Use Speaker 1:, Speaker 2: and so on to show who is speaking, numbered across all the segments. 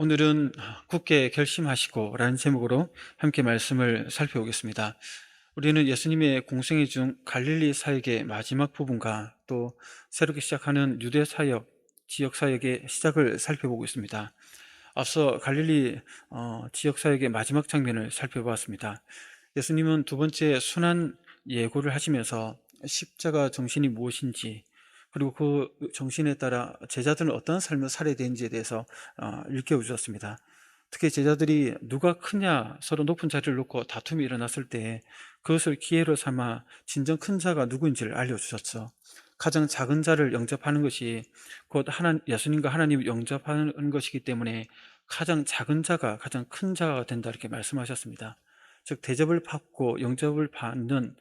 Speaker 1: 오늘은 굳게 결심하시고 라는 제목으로 함께 말씀을 살펴보겠습니다. 우리는 예수님의 공생애 중 갈릴리 사역의 마지막 부분과 또 새롭게 시작하는 유대 사역, 지역 사역의 시작을 살펴보고 있습니다. 앞서 갈릴리 지역 사역의 마지막 장면을 살펴보았습니다. 예수님은 두 번째 순환 예고를 하시면서 십자가 정신이 무엇인지, 그리고 그 정신에 따라 제자들은 어떤 삶을 살아야 되는지에 대해서 일깨워 주셨습니다. 특히 제자들이 누가 크냐 서로 높은 자리를 놓고 다툼이 일어났을 때 그것을 기회로 삼아 진정 큰 자가 누구인지를 알려주셨죠. 가장 작은 자를 영접하는 것이 곧 예수님과 하나님을 영접하는 것이기 때문에 가장 작은 자가 가장 큰 자가 된다, 이렇게 말씀하셨습니다. 즉, 대접을 받고 영접을 받는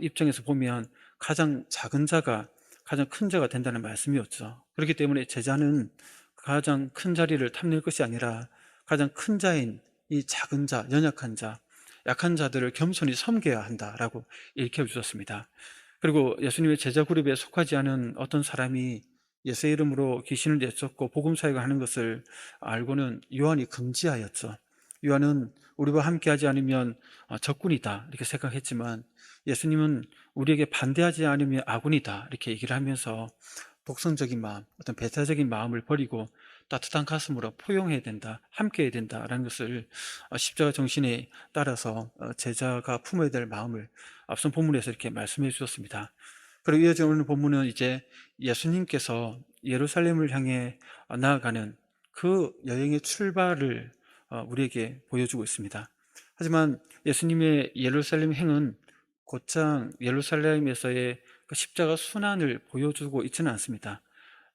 Speaker 1: 입장에서 보면 가장 작은 자가 가장 큰 자가 된다는 말씀이었죠. 그렇기 때문에 제자는 가장 큰 자리를 탐낼 것이 아니라 가장 큰 자인 이 작은 자, 연약한 자, 약한 자들을 겸손히 섬겨야 한다라고 일깨워 주셨습니다. 그리고 예수님의 제자 그룹에 속하지 않은 어떤 사람이 예수의 이름으로 귀신을 내쫓고 복음 사역을 하는 것을 알고는 요한이 금지하였죠. 요한은 우리와 함께하지 않으면 적군이다 이렇게 생각했지만, 예수님은 우리에게 반대하지 않으면 아군이다 이렇게 얘기를 하면서 독선적인 마음, 어떤 배타적인 마음을 버리고 따뜻한 가슴으로 포용해야 된다, 함께해야 된다라는 것을 십자가 정신에 따라서 제자가 품어야 될 마음을 앞선 본문에서 이렇게 말씀해 주셨습니다. 그리고 이어져 오는 본문은 이제 예수님께서 예루살렘을 향해 나아가는 그 여행의 출발을 우리에게 보여주고 있습니다. 하지만 예수님의 예루살렘 행은 곧장 예루살렘에서의 그 십자가 순환을 보여주고 있지는 않습니다.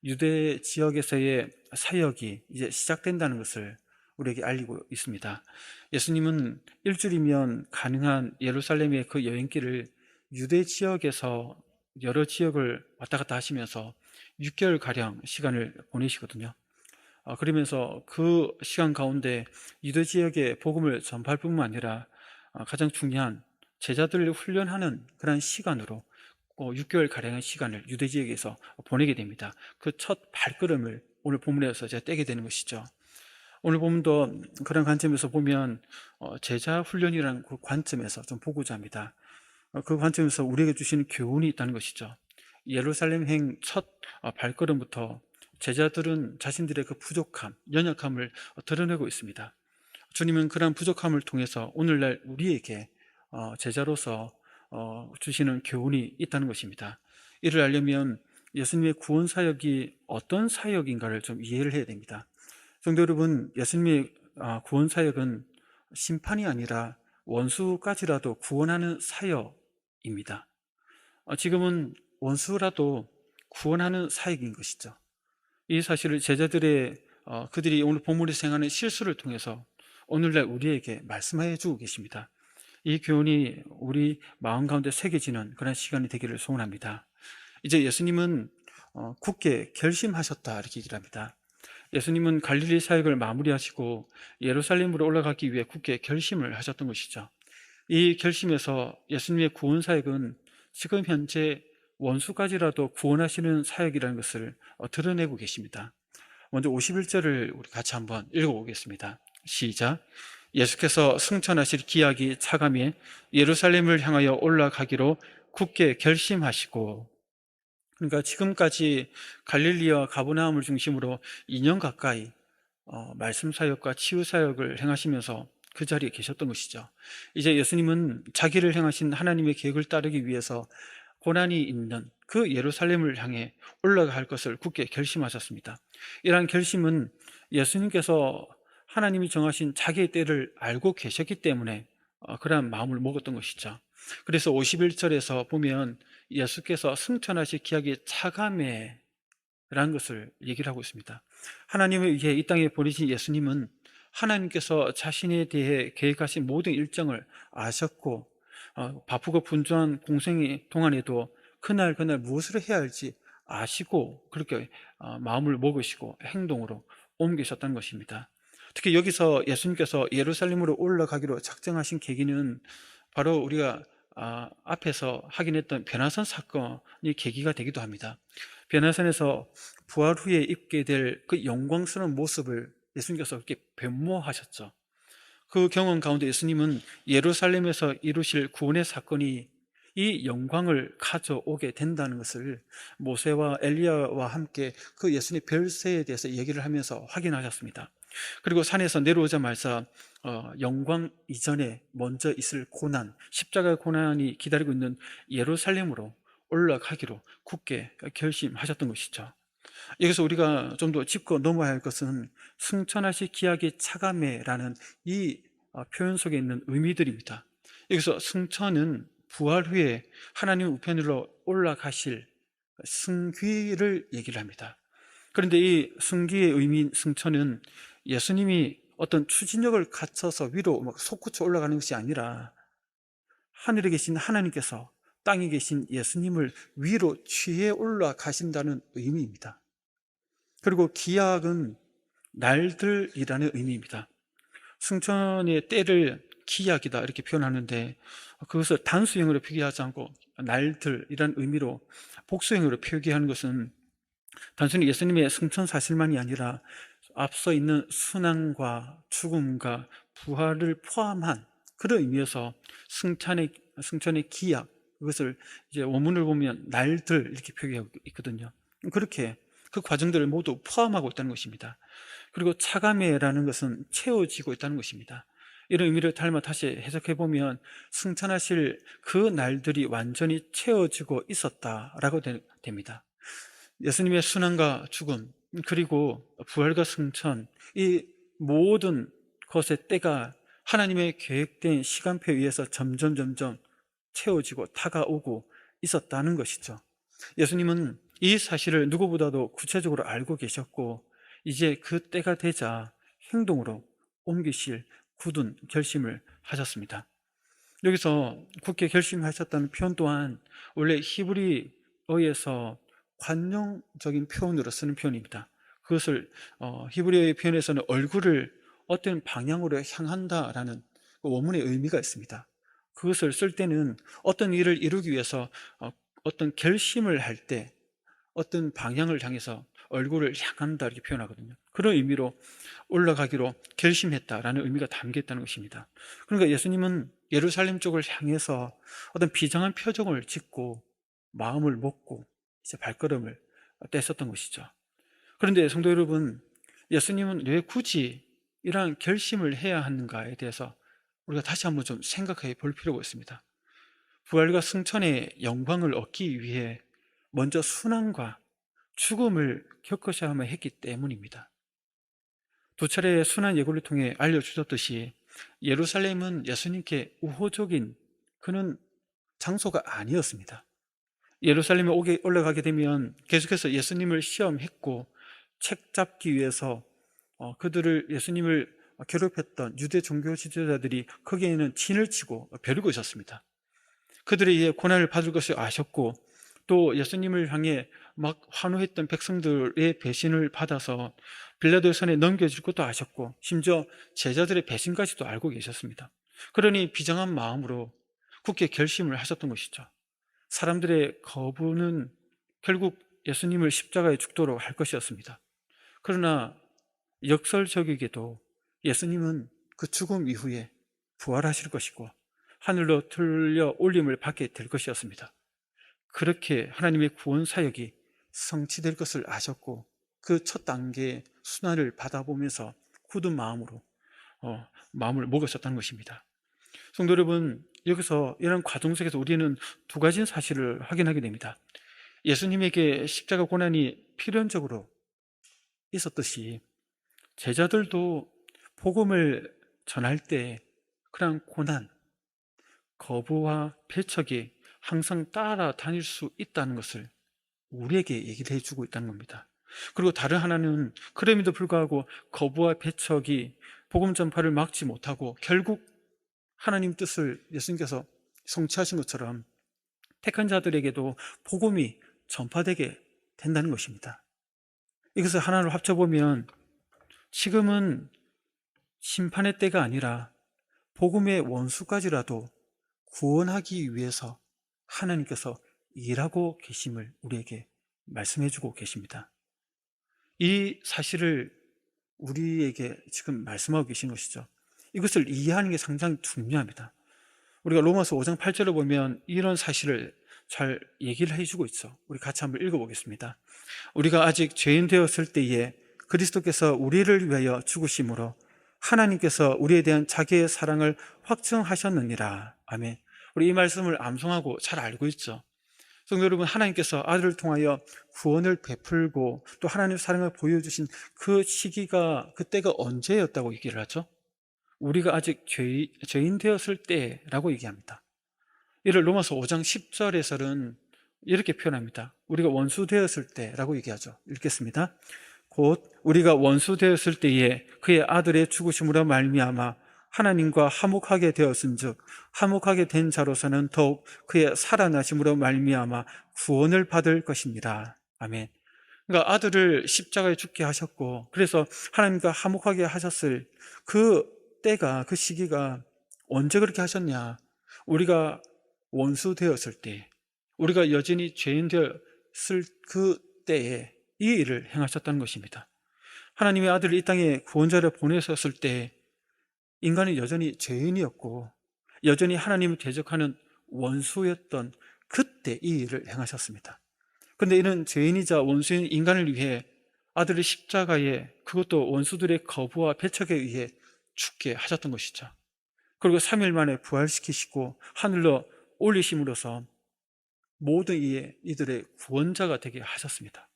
Speaker 1: 유대 지역에서의 사역이 이제 시작된다는 것을 우리에게 알리고 있습니다. 예수님은 일주일이면 가능한 예루살렘의 그 여행길을 유대 지역에서 여러 지역을 왔다 갔다 하시면서 6개월가량 시간을 보내시거든요. 그러면서 그 시간 가운데 유대 지역의 복음을 전파할 뿐만 아니라 가장 중요한 제자들을 훈련하는 그런 시간으로 6개월가량의 시간을 유대 지역에서 보내게 됩니다. 그 첫 발걸음을 오늘 본문에서 제가 떼게 되는 것이죠. 오늘 본문도 그런 관점에서 보면 제자 훈련이라는 그 관점에서 좀 보고자 합니다. 그 관점에서 우리에게 주시는 교훈이 있다는 것이죠. 예루살렘 행 첫 발걸음부터 제자들은 자신들의 그 부족함, 연약함을 드러내고 있습니다. 주님은 그러한 부족함을 통해서 오늘날 우리에게 제자로서 주시는 교훈이 있다는 것입니다. 이를 알려면 예수님의 구원 사역이 어떤 사역인가를 좀 이해를 해야 됩니다. 성도 여러분, 예수님의 구원 사역은 심판이 아니라 원수까지라도 구원하는 사역입니다. 지금은 원수라도 구원하는 사역인 것이죠. 이 사실을 제자들의 그들이 오늘 본문에서 행하는 실수를 통해서 오늘날 우리에게 말씀해 주고 계십니다. 이 교훈이 우리 마음 가운데 새겨지는 그런 시간이 되기를 소원합니다. 이제 예수님은 굳게 결심하셨다 이렇게 얘기를 합니다. 예수님은 갈릴리 사역을 마무리하시고 예루살렘으로 올라가기 위해 굳게 결심을 하셨던 것이죠. 이 결심에서 예수님의 구원 사역은 지금 현재 원수까지라도 구원하시는 사역이라는 것을 드러내고 계십니다. 먼저 51절을 우리 같이 한번 읽어보겠습니다. 시작. 예수께서 승천하실 기약이 차감해 예루살렘을 향하여 올라가기로 굳게 결심하시고, 그러니까 지금까지 갈릴리와 가버나움을 중심으로 2년 가까이 말씀 사역과 치유 사역을 행하시면서 그 자리에 계셨던 것이죠. 이제 예수님은 자기를 행하신 하나님의 계획을 따르기 위해서 고난이 있는 그 예루살렘을 향해 올라갈 것을 굳게 결심하셨습니다. 이러한 결심은 예수님께서 하나님이 정하신 자기의 때를 알고 계셨기 때문에 그러한 마음을 먹었던 것이죠. 그래서 51절에서 보면 예수께서 승천하실 기약이 차감해 라는 것을 얘기를 하고 있습니다. 하나님을 위해 이 땅에 보내신 예수님은 하나님께서 자신에 대해 계획하신 모든 일정을 아셨고, 바쁘고 분주한 공생의 동안에도 그날 무엇을 해야 할지 아시고 그렇게 마음을 먹으시고 행동으로 옮기셨다는 것입니다. 특히 여기서 예수님께서 예루살렘으로 올라가기로 작정하신 계기는 바로 우리가 앞에서 확인했던 변화산 사건이 계기가 되기도 합니다. 변화산에서 부활 후에 입게 될 그 영광스러운 모습을 예수님께서 그렇게 변모하셨죠. 그 경험 가운데 예수님은 예루살렘에서 이루실 구원의 사건이 이 영광을 가져오게 된다는 것을 모세와 엘리야와 함께 그 예수님의 별세에 대해서 얘기를 하면서 확인하셨습니다. 그리고 산에서 내려오자마자 영광 이전에 먼저 있을 고난, 십자가의 고난이 기다리고 있는 예루살렘으로 올라가기로 굳게 결심하셨던 것이죠. 여기서 우리가 좀 더 짚고 넘어야 할 것은 승천하시 기약의 차감회라는 이 표현 속에 있는 의미들입니다. 여기서 승천은 부활 후에 하나님 우편으로 올라가실 승귀를 얘기를 합니다. 그런데 이 승귀의 의미인 승천은 예수님이 어떤 추진력을 갖춰서 위로 막 솟구쳐 올라가는 것이 아니라 하늘에 계신 하나님께서 땅에 계신 예수님을 위로 취해 올라가신다는 의미입니다. 그리고 기약은 날들이라는 의미입니다. 승천의 때를 기약이다 이렇게 표현하는데 그것을 단수형으로 표기하지 않고 날들이라는 의미로 복수형으로 표기하는 것은 단순히 예수님의 승천 사실만이 아니라 앞서 있는 순환과 죽음과 부활을 포함한 그런 의미에서 승천의 기약, 그것을 이제 원문을 보면 날들 이렇게 표기하고 있거든요. 그렇게 그 과정들을 모두 포함하고 있다는 것입니다. 그리고 차감회라는 것은 채워지고 있다는 것입니다. 이런 의미를 닮아 다시 해석해 보면 승천하실 그 날들이 완전히 채워지고 있었다라고 됩니다. 예수님의 순환과 죽음, 그리고 부활과 승천, 이 모든 것의 때가 하나님의 계획된 시간표에 의해서 점점 채워지고 다가오고 있었다는 것이죠. 예수님은 이 사실을 누구보다도 구체적으로 알고 계셨고 이제 그 때가 되자 행동으로 옮기실 굳은 결심을 하셨습니다. 여기서 굳게 결심하셨다는 표현 또한 원래 히브리어에서 관용적인 표현으로 쓰는 표현입니다. 그것을 히브리어의 표현에서는 얼굴을 어떤 방향으로 향한다라는 원문의 의미가 있습니다. 그것을 쓸 때는 어떤 일을 이루기 위해서 어떤 결심을 할 때 어떤 방향을 향해서 얼굴을 향한다 이렇게 표현하거든요. 그런 의미로 올라가기로 결심했다라는 의미가 담겨 있다는 것입니다. 그러니까 예수님은 예루살렘 쪽을 향해서 어떤 비장한 표정을 짓고 마음을 먹고 이제 발걸음을 뗐었던 것이죠. 그런데 성도 여러분, 예수님은 왜 굳이 이러한 결심을 해야 하는가에 대해서 우리가 다시 한번 좀 생각해 볼 필요가 있습니다. 부활과 승천의 영광을 얻기 위해 먼저 순환과 죽음을 겪으셔야만 했기 때문입니다. 두 차례의 순환 예고를 통해 알려주셨듯이 예루살렘은 예수님께 우호적인 그런 장소가 아니었습니다. 예루살렘에 올라가게 되면 계속해서 예수님을 시험했고 책 잡기 위해서 그들을 예수님을 괴롭혔던 유대 종교 지도자들이 거기에는 진을 치고 벼르고 있었습니다. 그들에 의해 고난을 받을 것을 아셨고 또 예수님을 향해 막 환호했던 백성들의 배신을 받아서 빌라도의 손에 넘겨질 것도 아셨고 심지어 제자들의 배신까지도 알고 계셨습니다. 그러니 비장한 마음으로 굳게 결심을 하셨던 것이죠. 사람들의 거부는 결국 예수님을 십자가에 죽도록 할 것이었습니다. 그러나 역설적이게도 예수님은 그 죽음 이후에 부활하실 것이고 하늘로 들려 올림을 받게 될 것이었습니다. 그렇게 하나님의 구원 사역이 성취될 것을 아셨고 그 첫 단계의 순환을 받아보면서 굳은 마음으로 마음을 먹으셨다는 것입니다. 성도 여러분, 여기서 이런 과정 속에서 우리는 두 가지 사실을 확인하게 됩니다. 예수님에게 십자가 고난이 필연적으로 있었듯이 제자들도 복음을 전할 때 그런 고난, 거부와 배척이 항상 따라다닐 수 있다는 것을 우리에게 얘기를 해주고 있다는 겁니다. 그리고 다른 하나는 그럼에도 불구하고 거부와 배척이 복음 전파를 막지 못하고 결국 하나님 뜻을 예수님께서 성취하신 것처럼 택한 자들에게도 복음이 전파되게 된다는 것입니다. 이것을 하나로 합쳐보면 지금은 심판의 때가 아니라 복음의 원수까지라도 구원하기 위해서 하나님께서 일하고 계심을 우리에게 말씀해 주고 계십니다. 이 사실을 우리에게 지금 말씀하고 계신 것이죠. 이것을 이해하는 게 상당히 중요합니다. 우리가 로마서 5장 8절을 보면 이런 사실을 잘 얘기를 해주고 있죠. 우리 같이 한번 읽어보겠습니다. 우리가 아직 죄인 되었을 때에 그리스도께서 우리를 위하여 죽으심으로 하나님께서 우리에 대한 자기의 사랑을 확증하셨느니라. 아멘. 우리 이 말씀을 암송하고 잘 알고 있죠. 성도 여러분, 하나님께서 아들을 통하여 구원을 베풀고 또 하나님의 사랑을 보여주신 그 시기가, 그때가 언제였다고 얘기를 하죠? 우리가 아직 죄인 되었을 때라고 얘기합니다. 이를 로마서 5장 10절에서는 이렇게 표현합니다. 우리가 원수 되었을 때라고 얘기하죠. 읽겠습니다. 곧 우리가 원수 되었을 때에 그의 아들의 죽으심으로 말미암아 하나님과 화목하게 되었은즉 화목하게 된 자로서는 더욱 그의 살아나심으로 말미암아 구원을 받을 것입니다. 아멘. 그러니까 아들을 십자가에 죽게 하셨고, 그래서 하나님과 화목하게 하셨을 그 때가, 그 시기가 언제 그렇게 하셨냐? 우리가 원수 되었을 때, 우리가 여전히 죄인 되었을 그 때에 이 일을 행하셨다는 것입니다. 하나님의 아들을 이 땅에 구원자를 보내셨을 때 인간은 여전히 죄인이었고 여전히 하나님을 대적하는 원수였던 그때 이 일을 행하셨습니다. 그런데 이는 죄인이자 원수인 인간을 위해 아들을 십자가에, 그것도 원수들의 거부와 배척에 의해 죽게 하셨던 것이죠. 그리고 3일 만에 부활시키시고 하늘로 올리심으로써 모든 이들의 구원자가 되게 하셨습니다.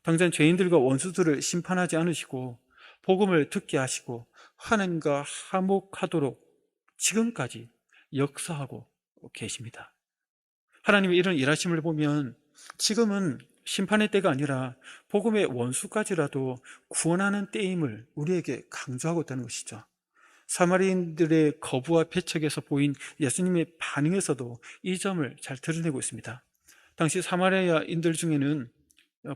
Speaker 1: 당장 죄인들과 원수들을 심판하지 않으시고 복음을 듣게 하시고 하나님과 화목하도록 지금까지 역사하고 계십니다. 하나님의 이런 일하심을 보면 지금은 심판의 때가 아니라 복음의 원수까지라도 구원하는 때임을 우리에게 강조하고 있다는 것이죠. 사마리인들의 거부와 배척에서 보인 예수님의 반응에서도 이 점을 잘 드러내고 있습니다. 당시 사마리아인들 중에는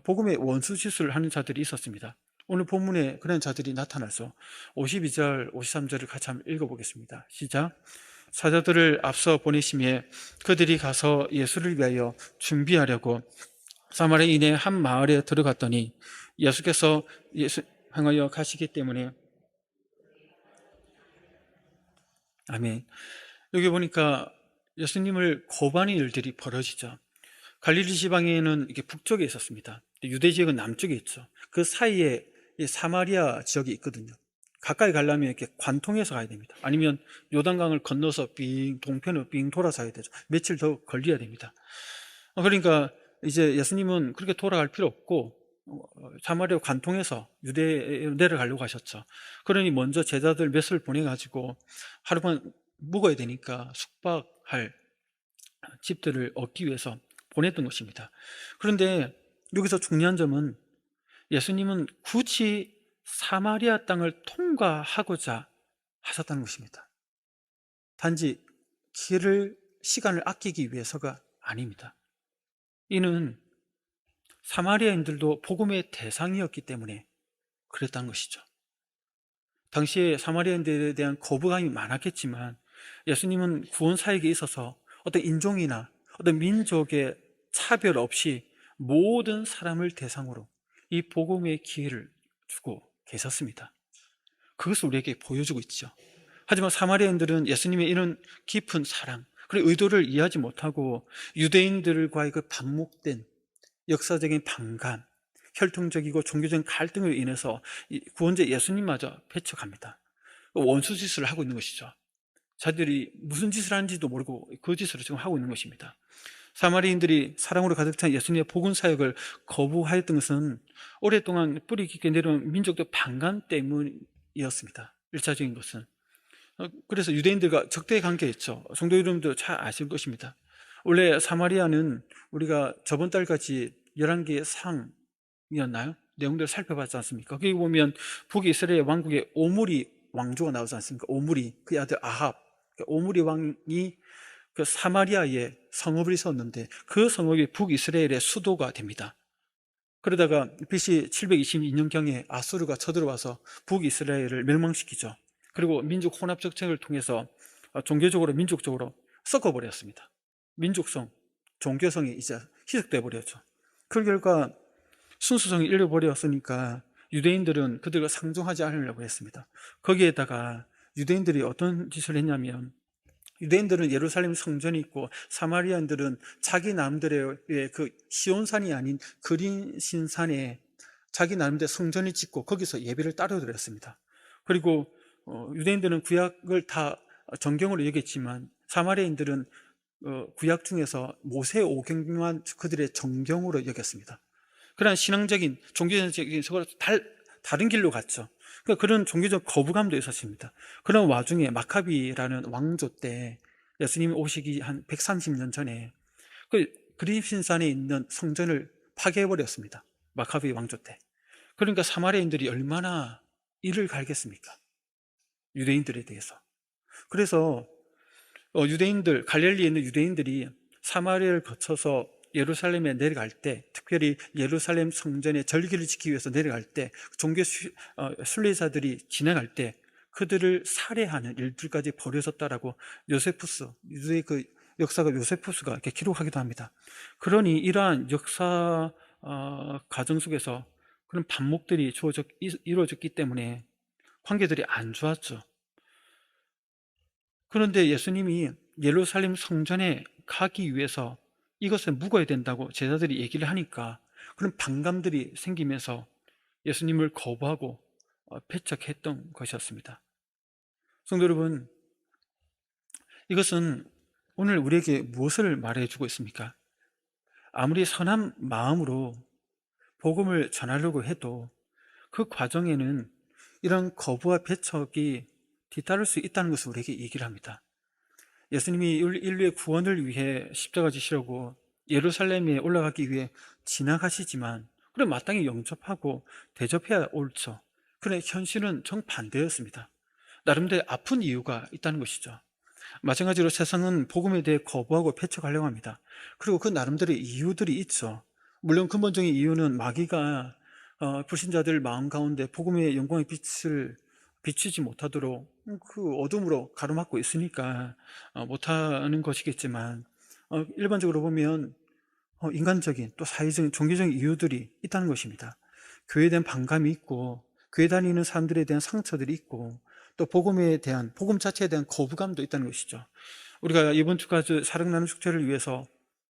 Speaker 1: 복음의 원수 짓을 하는 자들이 있었습니다. 오늘 본문에 그런 자들이 나타나서 52절, 53절을 같이 한번 읽어보겠습니다. 시작. 사자들을 앞서 보내심에 그들이 가서 예수를 위하여 준비하려고 사마리아인의 한 마을에 들어갔더니 예수께서 향하여 가시기 때문에, 아멘. 여기 보니까 예수님을 거부하는 일들이 벌어지죠. 갈릴리 지방에는 이게 북쪽에 있었습니다. 유대 지역은 남쪽에 있죠. 그 사이에 이 사마리아 지역이 있거든요. 가까이 가려면 이렇게 관통해서 가야 됩니다. 아니면 요단강을 건너서 동편으로 돌아서 가야 되죠. 며칠 더 걸려야 됩니다. 그러니까 이제 예수님은 그렇게 돌아갈 필요 없고 사마리아 관통해서 유대에 내려가려고 하셨죠. 그러니 먼저 제자들 몇을 보내가지고 하루만 묵어야 되니까 숙박할 집들을 얻기 위해서 보냈던 것입니다. 그런데 여기서 중요한 점은 예수님은 굳이 사마리아 땅을 통과하고자 하셨다는 것입니다. 단지 시간을 아끼기 위해서가 아닙니다. 이는 사마리아인들도 복음의 대상이었기 때문에 그랬다는 것이죠. 당시에 사마리아인들에 대한 거부감이 많았겠지만 예수님은 구원 사역에 있어서 어떤 인종이나 어떤 민족의 차별 없이 모든 사람을 대상으로 이 복음의 기회를 주고 계셨습니다. 그것을 우리에게 보여주고 있죠. 하지만 사마리아인들은 예수님의 이런 깊은 사랑, 그리고 의도를 이해하지 못하고 유대인들과의 그 반목된 역사적인 반감, 혈통적이고 종교적인 갈등으로 인해서 구원자 예수님마저 배척합니다. 원수 짓을 하고 있는 것이죠. 자들이 무슨 짓을 하는지도 모르고 그 짓을 지금 하고 있는 것입니다. 사마리인들이 사랑으로 가득 찬 예수님의 복음 사역을 거부하였던 것은 오랫동안 뿌리 깊게 내려온 민족적 반감 때문이었습니다. 1차적인 것은. 그래서 유대인들과 적대 관계였죠. 성도 여러분도 잘 아실 것입니다. 원래 사마리아는 우리가 저번 달까지 11개의 상이었나요? 내용들을 살펴봤지 않습니까? 거기 보면 북이스라엘 왕국의 오므리 왕조가 나오지 않습니까? 오므리, 그의 아들 아합, 오므리 왕이 그 사마리아에 성읍을 있었는데 그 성읍이 북이스라엘의 수도가 됩니다. 그러다가 BC 722년경에 아수르가 쳐들어와서 북이스라엘을 멸망시키죠. 그리고 민족 혼합 정책을 통해서 종교적으로 민족적으로 섞어버렸습니다. 민족성, 종교성이 이제 희석돼 버렸죠. 그 결과 순수성이 잃어버렸으니까 유대인들은 그들과 상종하지 않으려고 했습니다. 거기에다가 유대인들이 어떤 짓을 했냐면, 유대인들은 예루살렘 성전이 있고 사마리아인들은 자기 나름대로의 그 시온산이 아닌 그린 신산에 자기 나름대로 성전을 짓고 거기서 예배를 따로 드렸습니다. 그리고 유대인들은 구약을 다 정경으로 여겼지만 사마리아인들은 구약 중에서 모세 오경만 그들의 정경으로 여겼습니다. 그런 신앙적인 종교적인 서로 다른 길로 갔죠. 그러니까 그런 종교적 거부감도 있었습니다. 그런 와중에 마카비라는 왕조 때 예수님이 오시기 한 130년 전에 그 그리신산에 있는 성전을 파괴해버렸습니다. 마카비 왕조 때. 그러니까 사마리아인들이 얼마나 이를 갈겠습니까? 유대인들에 대해서. 그래서 유대인들, 갈릴리에 있는 유대인들이 사마리아를 거쳐서 예루살렘에 내려갈 때, 특별히 예루살렘 성전의 절기를 지키기 위해서 내려갈 때, 종교 순례자들이 지나갈 때 그들을 살해하는 일들까지 벌어졌다라고 요세푸스, 유대의 그 역사가 요세푸스가 이렇게 기록하기도 합니다. 그러니 이러한 역사 과정 속에서 그런 반목들이 이루어졌기 때문에 관계들이 안 좋았죠. 그런데 예수님이 예루살렘 성전에 가기 위해서 이것을 묵어야 된다고 제자들이 얘기를 하니까 그런 반감들이 생기면서 예수님을 거부하고 배척했던 것이었습니다. 성도 여러분, 이것은 오늘 우리에게 무엇을 말해주고 있습니까? 아무리 선한 마음으로 복음을 전하려고 해도 그 과정에는 이런 거부와 배척이 뒤따를 수 있다는 것을 우리에게 얘기를 합니다. 예수님이 인류의 구원을 위해 십자가 지시려고 예루살렘에 올라가기 위해 지나가시지만 그럼 마땅히 영접하고 대접해야 옳죠. 그런데 현실은 정반대였습니다. 나름대로 아픈 이유가 있다는 것이죠. 마찬가지로 세상은 복음에 대해 거부하고 배척하려고 합니다. 그리고 그 나름대로의 이유들이 있죠. 물론 근본적인 이유는 마귀가 불신자들 마음 가운데 복음의 영광의 빛을 비추지 못하도록 그 어둠으로 가로막고 있으니까 못하는 것이겠지만, 일반적으로 보면 인간적인 또 사회적인 종교적인 이유들이 있다는 것입니다. 교회에 대한 반감이 있고 교회 다니는 사람들에 대한 상처들이 있고 또 복음에 대한, 복음 자체에 대한 거부감도 있다는 것이죠. 우리가 이번 주까지 사랑 나눔 축제를 위해서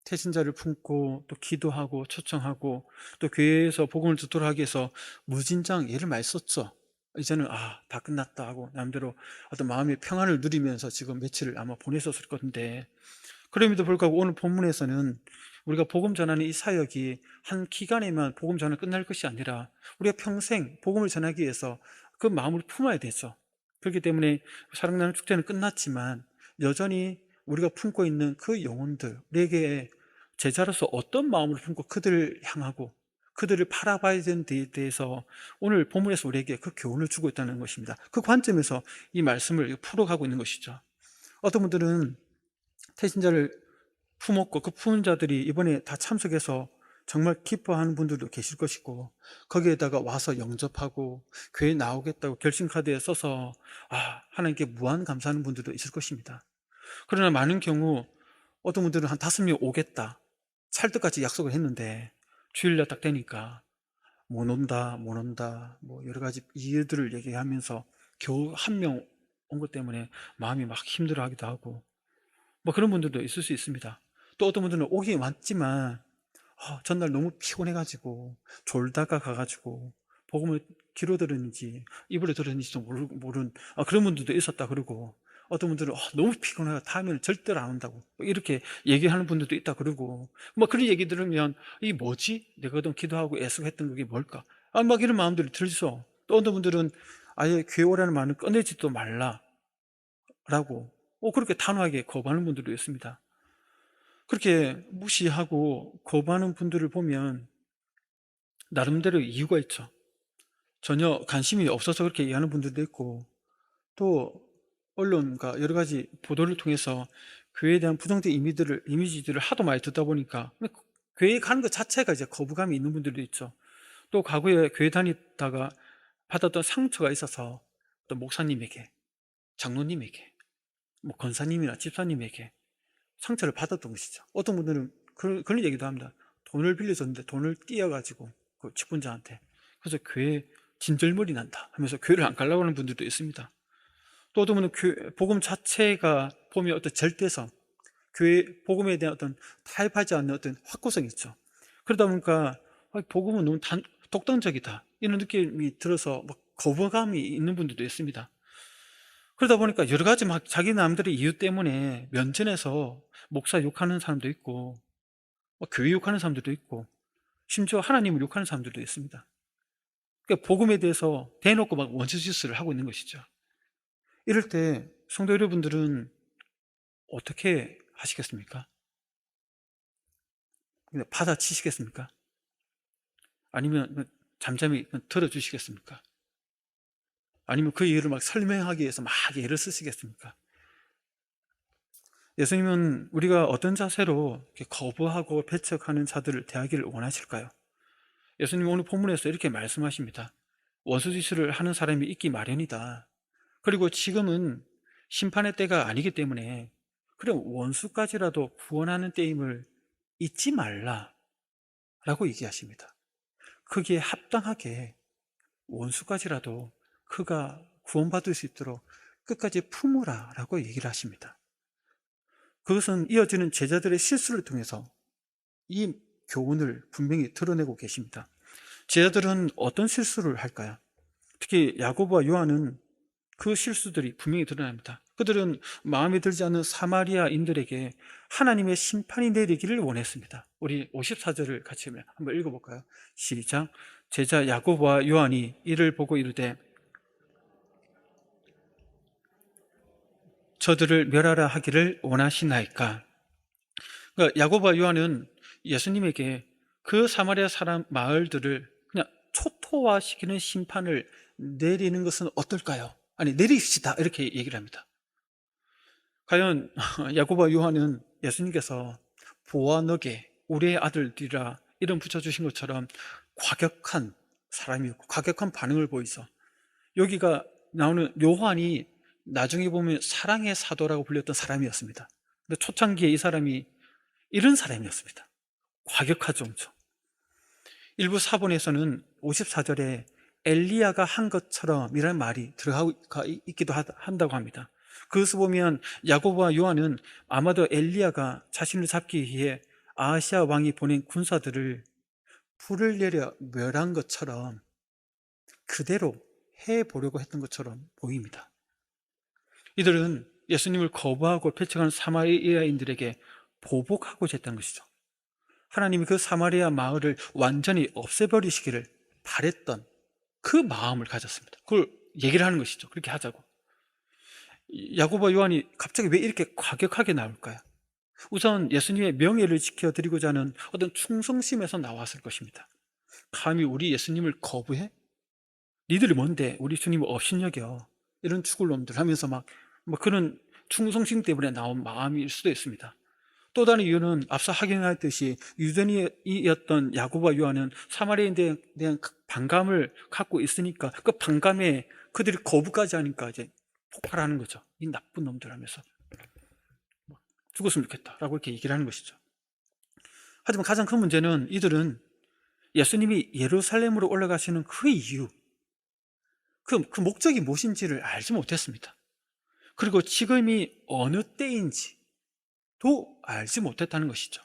Speaker 1: 태신자를 품고 또 기도하고 초청하고 또 교회에서 복음을 듣도록 하기 위해서 무진장 애를 많이 썼죠. 이제는 다 끝났다 하고 남대로 어떤 마음의 평안을 누리면서 지금 며칠을 아마 보냈었을 건데, 그럼에도 불구하고 오늘 본문에서는 우리가 복음 전하는 이 사역이 한 기간에만 복음 전하는 끝날 것이 아니라 우리가 평생 복음을 전하기 위해서 그 마음을 품어야 되죠. 그렇기 때문에 사랑 나눔 축제는 끝났지만 여전히 우리가 품고 있는 그 영혼들, 우리에게 제자로서 어떤 마음을 품고 그들을 향하고 그들을 바라봐야 되는 데에 대해서 오늘 본문에서 우리에게 그 교훈을 주고 있다는 것입니다. 그 관점에서 이 말씀을 풀어가고 있는 것이죠. 어떤 분들은 태신자를 품었고 그 품은 자들이 이번에 다 참석해서 정말 기뻐하는 분들도 계실 것이고, 거기에다가 와서 영접하고 교회 나오겠다고 결심카드에 써서 하나님께 무한 감사하는 분들도 있을 것입니다. 그러나 많은 경우 어떤 분들은 한 5명 오겠다 찰떡같이 약속을 했는데 주일날 딱 되니까 못 온다 뭐 여러 가지 이유들을 얘기하면서 겨우 한 명 온 것 때문에 마음이 막 힘들어하기도 하고 뭐 그런 분들도 있을 수 있습니다. 또 어떤 분들은 오긴 왔지만 전날 너무 피곤해가지고 졸다가 가가지고 복음을 귀로 들었는지 입으로 들었는지도 모르는 그런 분들도 있었다 그러고, 어떤 분들은 너무 피곤해가 다음에는 절대로 안 온다고 이렇게 얘기하는 분들도 있다 그러고, 뭐 그런 얘기 들으면 이게 뭐지? 내가 그동안 기도하고 애쓰했던 그게 뭘까? 막 이런 마음들이 들죠. 또 어떤 분들은 아예 교회 오라는 말은 꺼내지도 말라라고 그렇게 단호하게 거부하는 분들도 있습니다. 그렇게 무시하고 거부하는 분들을 보면 나름대로 이유가 있죠. 전혀 관심이 없어서 그렇게 얘기하는 분들도 있고, 또 언론과 여러 가지 보도를 통해서 교회에 대한 부정적 이미지들을 하도 많이 듣다 보니까 교회에 가는 것 자체가 이제 거부감이 있는 분들도 있죠. 또 과거에 교회 다니다가 받았던 상처가 있어서 또 목사님에게, 장로님에게, 뭐 권사님이나 집사님에게 상처를 받았던 것이죠. 어떤 분들은 그런 얘기도 합니다. 돈을 빌려줬는데 돈을 띄어가지고 그 직분자한테, 그래서 교회 진절머리 난다 하면서 교회를 안 가려고 하는 분들도 있습니다. 또 어떤 분은 복음 자체가 보면 어떤 절대성, 교회 복음에 대한 어떤 타협하지 않는 어떤 확고성이 있죠. 그러다 보니까 복음은 너무 독단적이다 이런 느낌이 들어서 막 거부감이 있는 분들도 있습니다. 그러다 보니까 여러 가지 막 자기 남들의 이유 때문에 면전에서 목사 욕하는 사람도 있고 교회 욕하는 사람들도 있고 심지어 하나님을 욕하는 사람들도 있습니다. 그러니까 복음에 대해서 대놓고 막 원수짓을 하고 있는 것이죠. 이럴 때 성도 여러분들은 어떻게 하시겠습니까? 그냥 받아치시겠습니까? 아니면 잠잠히 들어주시겠습니까? 아니면 그 이유를 막 설명하기 위해서 막 애를 쓰시겠습니까? 예수님은 우리가 어떤 자세로 이렇게 거부하고 배척하는 자들을 대하기를 원하실까요? 예수님 오늘 본문에서 이렇게 말씀하십니다. 원수짓을 하는 사람이 있기 마련이다. 그리고 지금은 심판의 때가 아니기 때문에 그래 원수까지라도 구원하는 때임을 잊지 말라 라고 얘기하십니다. 거기에 합당하게 원수까지라도 그가 구원받을 수 있도록 끝까지 품으라 라고 얘기를 하십니다. 그것은 이어지는 제자들의 실수를 통해서 이 교훈을 분명히 드러내고 계십니다. 제자들은 어떤 실수를 할까요? 특히 야고보와 요한은 그 실수들이 분명히 드러납니다. 그들은 마음에 들지 않는 사마리아인들에게 하나님의 심판이 내리기를 원했습니다. 우리 54절을 같이 한번 읽어볼까요? 시작. 제자 야고보와 요한이 이를 보고 이르되 저들을 멸하라 하기를 원하시나이까. 그러니까 야고보와 요한은 예수님에게 그 사마리아 사람 마을들을 그냥 초토화시키는 심판을 내리는 것은 어떨까요? 아니 내리시다 이렇게 얘기를 합니다. 과연 야고보와 요한은 예수님께서 보아너게 우리의 아들들이라 이름 붙여주신 것처럼 과격한 사람이었고 과격한 반응을 보이죠. 여기가 나오는 요한이 나중에 보면 사랑의 사도라고 불렸던 사람이었습니다. 근데 초창기에 이 사람이 이런 사람이었습니다. 과격하죠 엄청. 일부 사본에서는 54절에 엘리야가 한 것처럼 이라는 말이 들어가 있기도 한다고 합니다. 그것을 보면 야고보와 요한은 아마도 엘리야가 자신을 잡기 위해 아하시아 왕이 보낸 군사들을 불을 내려 멸한 것처럼 그대로 해보려고 했던 것처럼 보입니다. 이들은 예수님을 거부하고 배척하는 사마리아인들에게 보복하고자 했던 것이죠. 하나님이 그 사마리아 마을을 완전히 없애버리시기를 바랬던 그 마음을 가졌습니다. 그걸 얘기를 하는 것이죠. 그렇게 하자고. 야고보와 요한이 갑자기 왜 이렇게 과격하게 나올까요? 우선 예수님의 명예를 지켜드리고자 하는 어떤 충성심에서 나왔을 것입니다. 감히 우리 예수님을 거부해? 니들이 뭔데 우리 주님을 업신여겨? 이런 죽을 놈들 하면서 막 그런 충성심 때문에 나온 마음일 수도 있습니다. 또 다른 이유는 앞서 확인했듯이 유대인이었던 야고보와 요한은 사마리아인에 대한 반감을 갖고 있으니까 그 반감에 그들이 거부까지 하니까 이제 폭발하는 거죠. 이 나쁜 놈들 하면서 죽었으면 좋겠다라고 이렇게 얘기를 하는 것이죠. 하지만 가장 큰 문제는 이들은 예수님이 예루살렘으로 올라가시는 그 이유, 그 목적이 무엇인지를 알지 못했습니다. 그리고 지금이 어느 때인지도 알지 못했다는 것이죠.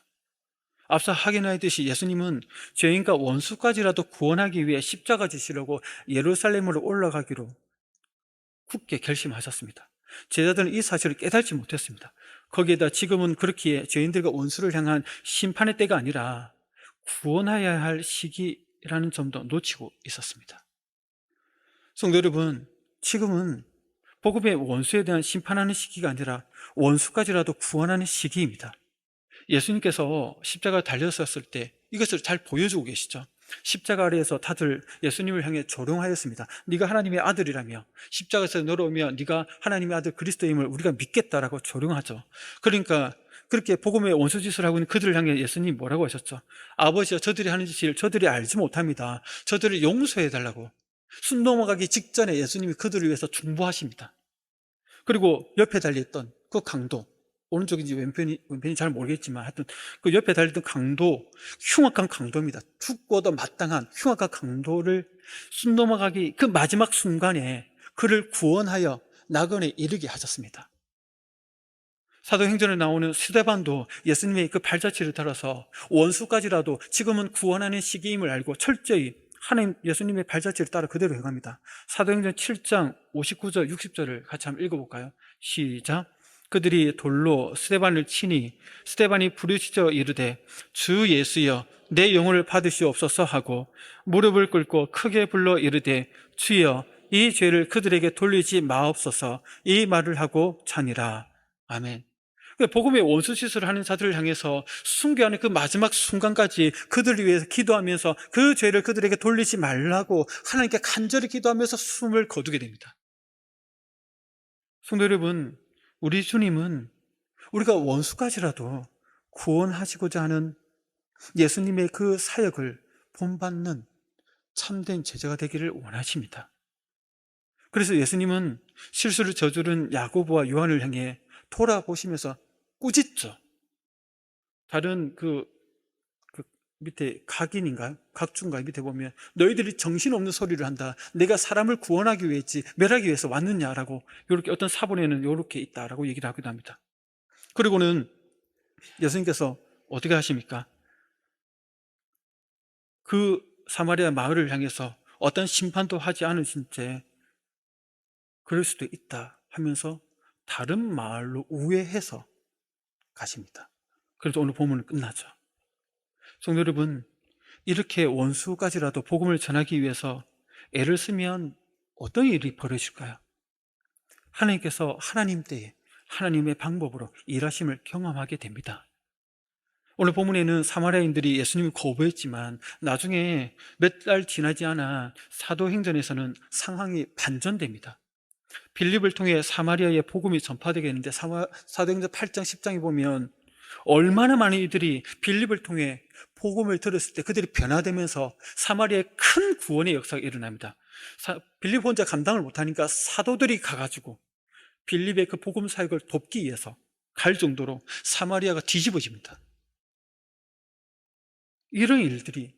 Speaker 1: 앞서 확인하였듯이 예수님은 죄인과 원수까지라도 구원하기 위해 십자가 지시려고 예루살렘으로 올라가기로 굳게 결심하셨습니다. 제자들은 이 사실을 깨닫지 못했습니다. 거기에다 지금은 그렇기에 죄인들과 원수를 향한 심판의 때가 아니라 구원해야 할 시기라는 점도 놓치고 있었습니다. 성도 여러분, 지금은 복음의 원수에 대한 심판하는 시기가 아니라 원수까지라도 구원하는 시기입니다. 예수님께서 십자가 달렸었을 때 이것을 잘 보여주고 계시죠. 십자가 아래에서 다들 예수님을 향해 조롱하였습니다. 네가 하나님의 아들이라며 십자가에서 내려오면 네가 하나님의 아들 그리스도임을 우리가 믿겠다라고 조롱하죠. 그러니까 그렇게 복음의 원수짓을 하고 있는 그들을 향해 예수님이 뭐라고 하셨죠? 아버지여 저들이 하는 짓을 저들이 알지 못합니다. 저들을 용서해달라고. 숨 넘어가기 직전에 예수님이 그들을 위해서 중보하십니다. 그리고 옆에 달려있던 그 강도, 오른쪽인지 왼편이 잘 모르겠지만 하여튼 그 옆에 달리던 강도, 흉악한 강도입니다. 죽고도 마땅한 흉악한 강도를 숨 넘어가기 그 마지막 순간에 그를 구원하여 낙원에 이르게 하셨습니다. 사도행전에 나오는 스데반도 예수님의 그 발자취를 따라서 원수까지라도 지금은 구원하는 시기임을 알고 철저히 하나님 예수님의 발자취를 따라 그대로 행합니다. 사도행전 7장 59절 60절을 같이 한번 읽어볼까요? 시작. 그들이 돌로 스데반을 치니 스데반이 부르짖어 이르되 주 예수여 내 영혼을 받으시옵소서 하고 무릎을 꿇고 크게 불러 이르되 주여 이 죄를 그들에게 돌리지 마옵소서 이 말을 하고 자니라. 아멘. 복음의 원수짓을 하는 자들을 향해서 순교하는 그 마지막 순간까지 그들을 위해서 기도하면서 그 죄를 그들에게 돌리지 말라고 하나님께 간절히 기도하면서 숨을 거두게 됩니다. 성도 여러분, 우리 주님은 우리가 원수까지라도 구원하시고자 하는 예수님의 그 사역을 본받는 참된 제자가 되기를 원하십니다. 그래서 예수님은 실수를 저지른 야고보와 요한을 향해 돌아보시면서 꾸짖죠. 다른 그 밑에 각인인가요? 각주인가요? 밑에 보면 너희들이 정신없는 소리를 한다. 내가 사람을 구원하기 위해지 멸하기 위해서 왔느냐라고 이렇게 어떤 사본에는 이렇게 있다라고 얘기를 하기도 합니다. 그리고는 예수님께서 어떻게 하십니까? 그 사마리아 마을을 향해서 어떤 심판도 하지 않으신 채 그럴 수도 있다 하면서 다른 마을로 우회해서 가십니다. 그래서 오늘 본문은 끝나죠. 성도 여러분, 이렇게 원수까지라도 복음을 전하기 위해서 애를 쓰면 어떤 일이 벌어질까요? 하나님께서 하나님 때에 하나님의 방법으로 일하심을 경험하게 됩니다. 오늘 본문에는 사마리아인들이 예수님을 거부했지만 나중에 몇 달 지나지 않아 사도행전에서는 상황이 반전됩니다. 빌립을 통해 사마리아의 복음이 전파되게 했는데 사도행전 8장 10장에 보면 얼마나 많은 이들이 빌립을 통해 복음을 들었을 때 그들이 변화되면서 사마리아에 큰 구원의 역사가 일어납니다. 빌립 혼자 감당을 못하니까 사도들이 가가지고 빌립의 그 복음 사역을 돕기 위해서 갈 정도로 사마리아가 뒤집어집니다. 이런 일들이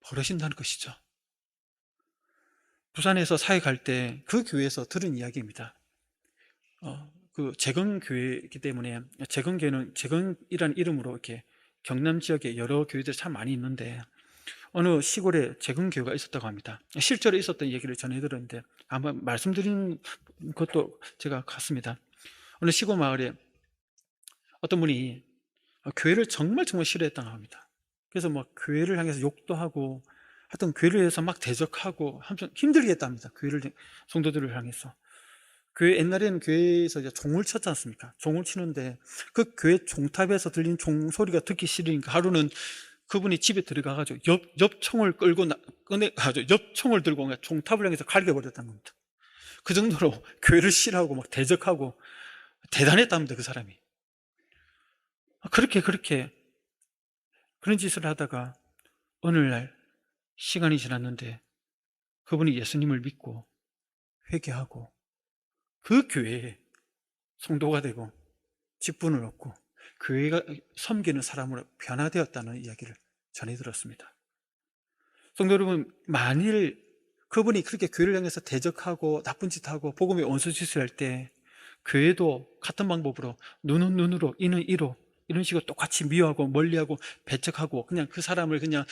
Speaker 1: 벌어진다는 것이죠. 부산에서 사역할 때 그 교회에서 들은 이야기입니다. 그 재건교회이기 때문에 재건교회는 재건이라는 이름으로 이렇게 경남 지역에 여러 교회들이 참 많이 있는데 어느 시골에 재건교회가 있었다고 합니다. 실제로 있었던 얘기를 전해 들었는데 한번 말씀드린 것도 제가 갔습니다. 어느 시골 마을에 어떤 분이 교회를 정말 싫어했다고 합니다. 그래서 막 교회를 향해서 욕도 하고 하여튼 교회를 위해서 막 대적하고 한편 힘들게 했답니다. 성도들을 향해서. 옛날에는 교회에서 이제 종을 쳤지 않습니까? 종을 치는데 그 교회 종탑에서 들린 종 소리가 듣기 싫으니까 하루는 그분이 집에 들어가가지고 엽총을 꺼내가지고 엽총을 들고 종탑을 향해서 갈겨버렸다는 겁니다. 그 정도로 교회를 싫어하고 막 대적하고 대단했답니다, 그 사람이. 그렇게 그런 짓을 하다가 어느 날 시간이 지났는데 그분이 예수님을 믿고 회개하고 그 교회에 성도가 되고 직분을 얻고 교회가 섬기는 사람으로 변화되었다는 이야기를 전해 들었습니다. 성도 여러분, 만일 그분이 그렇게 교회를 향해서 대적하고 나쁜 짓하고 복음의 원수짓을 할 때 교회도 같은 방법으로 눈은 눈으로 이는 이로 이런 식으로 똑같이 미워하고 멀리하고 배척하고 그냥 그 사람을 그냥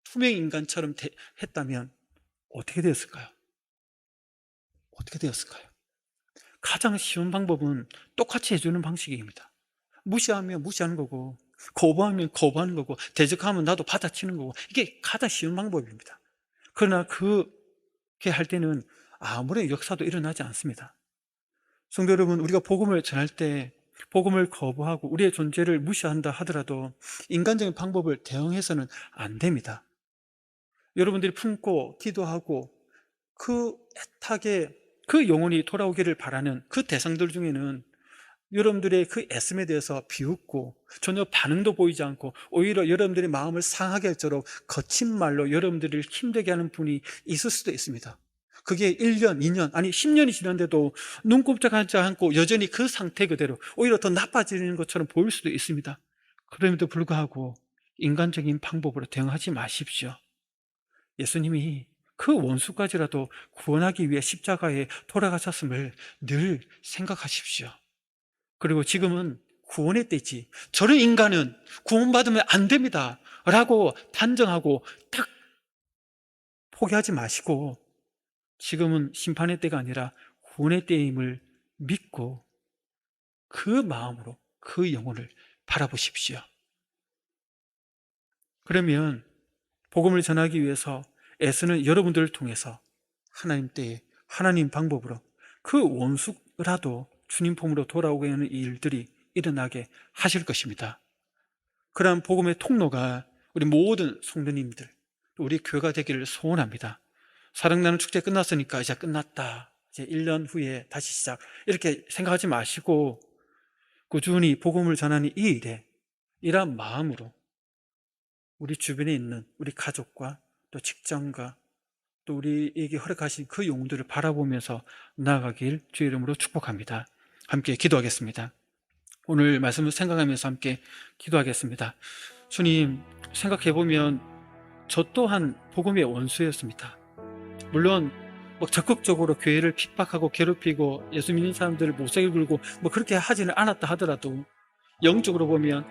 Speaker 1: 투명 인간처럼 했다면 어떻게 되었을까요? 가장 쉬운 방법은 똑같이 해주는 방식입니다. 무시하면 무시하는 거고 거부하면 거부하는 거고 대적하면 나도 받아치는 거고 이게 가장 쉬운 방법입니다. 그러나 그렇게 할 때는 아무런 역사도 일어나지 않습니다. 성도 여러분, 우리가 복음을 전할 때 복음을 거부하고 우리의 존재를 무시한다 하더라도 인간적인 방법을 대응해서는 안 됩니다. 여러분들이 품고 기도하고 그 애타게 그 영혼이 돌아오기를 바라는 그 대상들 중에는 여러분들의 그 애씀에 대해서 비웃고 전혀 반응도 보이지 않고 오히려 여러분들의 마음을 상하게 할 정도로 거친 말로 여러분들을 힘들게 하는 분이 있을 수도 있습니다. 그게 1년, 2년, 아니 10년이 지났는데도 눈곱짝하지 않고 여전히 그 상태 그대로 오히려 더 나빠지는 것처럼 보일 수도 있습니다. 그럼에도 불구하고 인간적인 방법으로 대응하지 마십시오. 예수님이 그 원수까지라도 구원하기 위해 십자가에 돌아가셨음을 늘 생각하십시오. 그리고 지금은 구원의 때지, 저런 인간은 구원받으면 안 됩니다 라고 단정하고 딱 포기하지 마시고, 지금은 심판의 때가 아니라 구원의 때임을 믿고 그 마음으로 그 영혼을 바라보십시오. 그러면 복음을 전하기 위해서 애쓰는 여러분들을 통해서 하나님 때에 하나님 방법으로 그 원수라도 주님 품으로 돌아오게 하는 일들이 일어나게 하실 것입니다. 그러한 복음의 통로가 우리 모든 성도님들, 우리 교회가 되기를 소원합니다. 사랑나는 축제 끝났으니까 이제 끝났다, 이제 1년 후에 다시 시작, 이렇게 생각하지 마시고 꾸준히 복음을 전하는 이 일에 이러한 마음으로 우리 주변에 있는 우리 가족과 또 직장과 또 우리에게 허락하신 그 영혼들을 바라보면서 나아가길 주의 이름으로 축복합니다. 함께 기도하겠습니다. 오늘 말씀을 생각하면서 함께 기도하겠습니다. 주님, 생각해보면 저 또한 복음의 원수였습니다. 물론 적극적으로 교회를 핍박하고 괴롭히고 예수 믿는 사람들을 못살게 굴고 그렇게 하지는 않았다 하더라도 영적으로 보면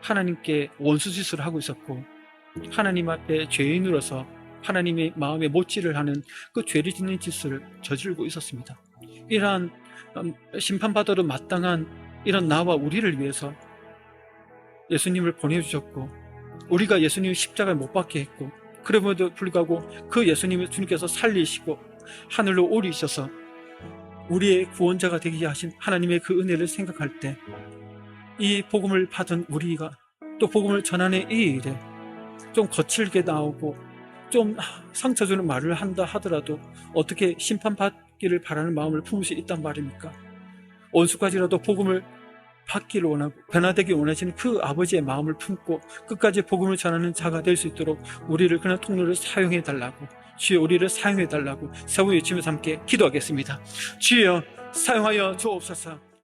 Speaker 1: 하나님께 원수짓을 하고 있었고, 하나님 앞에 죄인으로서 하나님의 마음에 못질을 하는 그 죄를 짓는 짓을 저지르고 있었습니다. 이러한 심판받으러 마땅한 이런 나와 우리를 위해서 예수님을 보내주셨고, 우리가 예수님의 십자가에 못 박게 했고, 그럼에도 불구하고 그 예수님을 주님께서 살리시고 하늘로 오리셔서 우리의 구원자가 되게 하신 하나님의 그 은혜를 생각할 때, 이 복음을 받은 우리가 또 복음을 전하는 이 일에 좀 거칠게 나오고 좀 상처 주는 말을 한다 하더라도 어떻게 심판받기를 바라는 마음을 품을 수 있단 말입니까? 원수까지라도 복음을 받기를 원하고 변화되기 원하시는 그 아버지의 마음을 품고 끝까지 복음을 전하는 자가 될 수 있도록 우리를 그런 통로를 사용해 달라고, 주여 우리를 사용해 달라고 세 번 외치면서 함께 기도하겠습니다. 주여 사용하여 주옵소서.